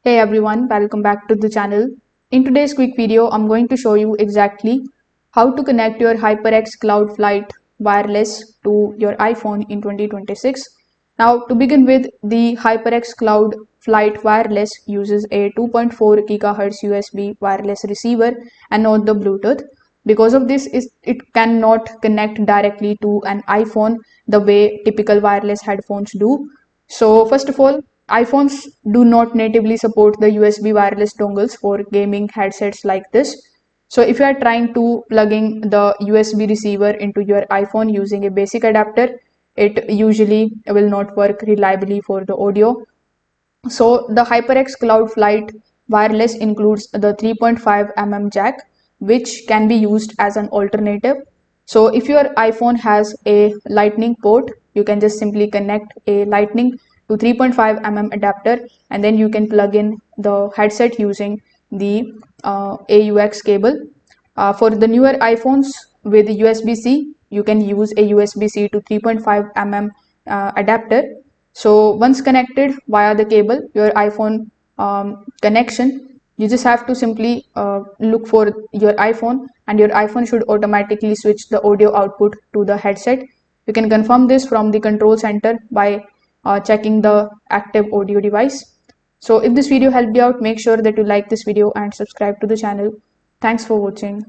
Hey everyone, welcome back to the channel. In today's quick video, I'm going to show you exactly how to connect your HyperX Cloud Flight wireless to your iPhone in 2026. Now, to begin with, the HyperX Cloud Flight wireless uses a 2.4 GHz USB wireless receiver and not the Bluetooth. Because of this, it cannot connect directly to an iPhone the way typical wireless headphones do. So first of all, iPhones do not natively support the USB wireless dongles for gaming headsets like this. So if you are trying to plugging the USB receiver into your iPhone using a basic adapter, it usually will not work reliably for the audio. So the HyperX Cloud Flight wireless includes the 3.5 mm jack, which can be used as an alternative. So if your iPhone has a lightning port, you can just simply connect a lightning to 3.5 mm adapter, and then you can plug in the headset using the AUX cable. For the newer iPhones with USB-C, you can use a USB-C to 3.5 mm adapter. So once connected via the cable, your iPhone connection, you just have to simply look for your iPhone, and your iPhone should automatically switch the audio output to the headset. You can confirm this from the control center by checking the active audio device. So if this video helped you out, make sure that you like this video and subscribe to the channel. Thanks for watching.